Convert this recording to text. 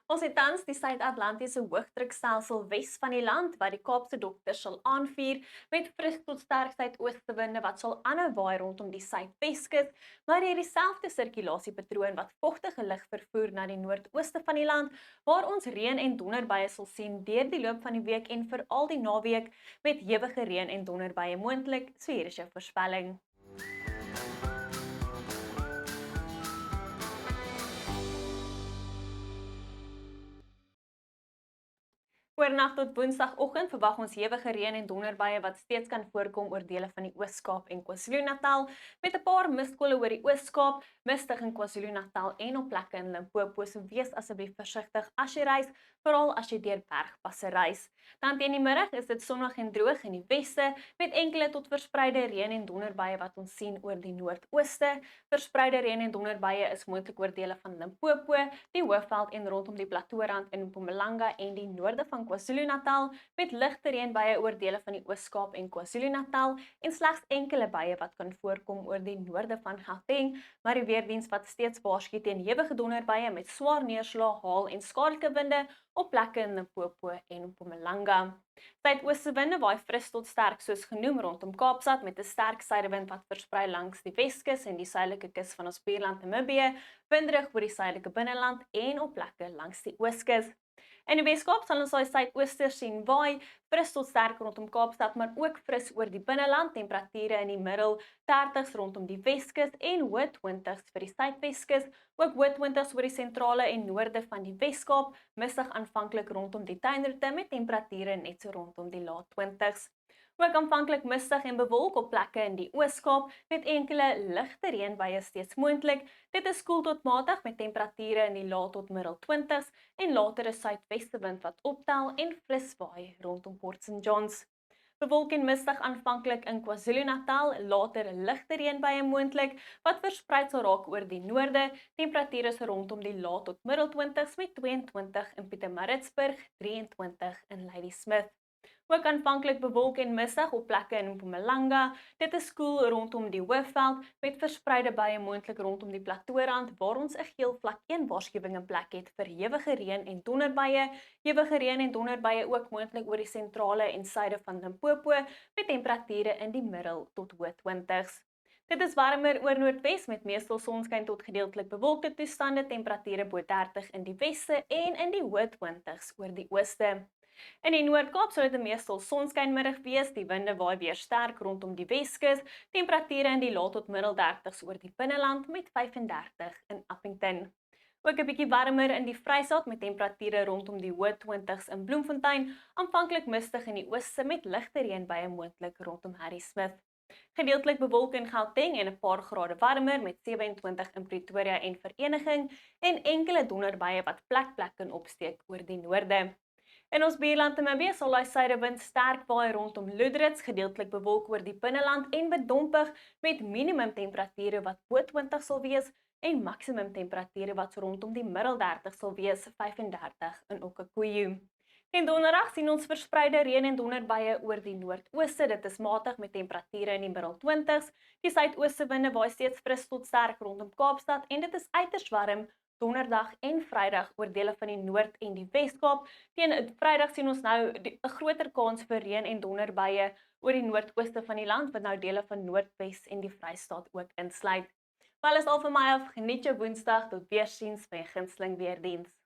Ons het tans die Suid-Atlantiese hoëdrukstelsel Wes van die land wat die Kaapse dokters sal aanvuur met fris tot sterk suidoostewinde wat sal aanhou waai rondom die Suidweskus, maar hier dieselfde sirkulasiepatroon wat vogtige lug vervoer na die noordooste van die land, waar ons reën en donderbuie sal sien deur die loop van die week en veral die naweek met hewige reën en donderbuie moontlik, so hier is jou voorspelling. Oornag tot Woensdagoggend verwag ons hewige reën en donderbuie wat steeds kan voorkom oor dele van die Oos-Kaap en KwaZulu-Natal, met 'n paar miskole oor die Oos-Kaap, mistig in KwaZulu-Natal en op plekke in Limpopo. So wees asseblief versigtig as jy reis, veral as jy deur bergpasse reis. Dan teen die middag is dit sonnig en droog in die weste, met enkele tot verspreide reën en donderbuie wat ons sien oor die noordooste. Verspreide reën en donderbuie is moontlik oor dele van Limpopo, die Hoëveld en rondom die Plateaurand in Mpumalanga en die noorde van KwaZulu-Natal, met ligte reënbuie oor dele van die Oos-Kaap en KwaZulu-Natal en slegs enkele buie wat kan voorkom oor die noorde van Gauteng, maar die weerdiens wat steeds waarsku teen hewige donderbuie met swaar neerslae, haal en skadelike winde op plekke in Limpopo en Mpumalanga. Suidoostewinde waai fris tot sterk soos genoem rondom Kaapstad met 'n sterk suidewind wat versprei langs die Weskus en die suidelike kus van ons buurland Namibië, windrig oor die suidelike binneland en op plekke langs die Ooskus. In die Weskaap sal ons daai suidooster sien waai, fris tot sterk rondom Kaapstad, maar ook fris oor die binneland, temperature in die middel 30s rondom die Weskus en hoë 20s vir die Suidweskus, ook hoë 20s oor die sentrale en noorde van die Weskaap, mistig aanvanklik rondom die tuinroete met temperature net so rondom die lae 20s. Ook aanvanklik mistig en bewolk op plekke in die Oos-Kaap met enkele ligte reënbuie steeds moontlik. Dit is koel tot matig met temperature in die lae tot middel 20s en later 'n suidwestewind wat optel en fris waai rondom Port St Johns. Bewolk en mistig aanvanklik in KwaZulu-Natal, later ligte reënbuie moontlik wat versprei sal raak oor die noorde. Temperature is rondom die lae tot middel 20s met 22 in Pietermaritzburg, 23 in Ladysmith. Ook aanvanklik bewolk en mistig op plekke in Mpumalanga. Dit is koel rondom die Hoëveld met verspreide buie moontlik rondom die Plateaurand waar ons 'n geel vlak 1 waarskuwing in plek het vir hewige reën en donderbuie. Hewige reën en donderbuie ook moontlik oor die sentrale en suide van Limpopo met temperature in die middel tot hoë 20s. Dit is warmer oor Noordwes met meestal sonskyn tot gedeeltelik bewolkte toestande, temperature bo 30 in die weste en in die hoë 20s oor die ooste. In die Noord-Kaap sal dit meestal sonskynmiddag wees, die winde waai weer sterk rondom die Weskus, temperature in die lae tot middel 30s oor die binneland met 35 in Appington. Ook 'n bietjie warmer in die Vrystaat met temperature rondom die hoë 20s in Bloemfontein, aanvanklik mistig in die ooste met ligte reënbuie moontlik rondom Harrismith. Gedeeltelik bewolk in Gauteng en 'n paar grade warmer met 27 in Pretoria en Vereniging en enkele donderbuie wat plek kan opsteek oor die noorde. In ons buurland Namibië sal daai suidewind sterk waai rondom Lourdes, gedeeltelik bewolk oor die binneland en bedompig met minimum temperature wat bo 20 sal wees en maksimum temperature wat rondom die middel 30 sal wees, 35 in Okkokoyo. En donderdag sien ons verspreide reën en donderbuie oor die noordooste. Dit is matig met temperature in die middel 20s. Die suidoostewinde waai steeds fris tot sterk rondom Kaapstad en dit is uiters warm Donderdag en Vrydag oor dele van die Noord en die Weskaap. Teen Vrydag sien ons nou 'n groter kans vir reën en donderbuie oor die noordooste van die land wat nou dele van Noordwes en die Vrystaat ook insluit. Wel is al vir my af. Geniet jou Woensdag, tot weersiens by 'n gunsteling weerdiens.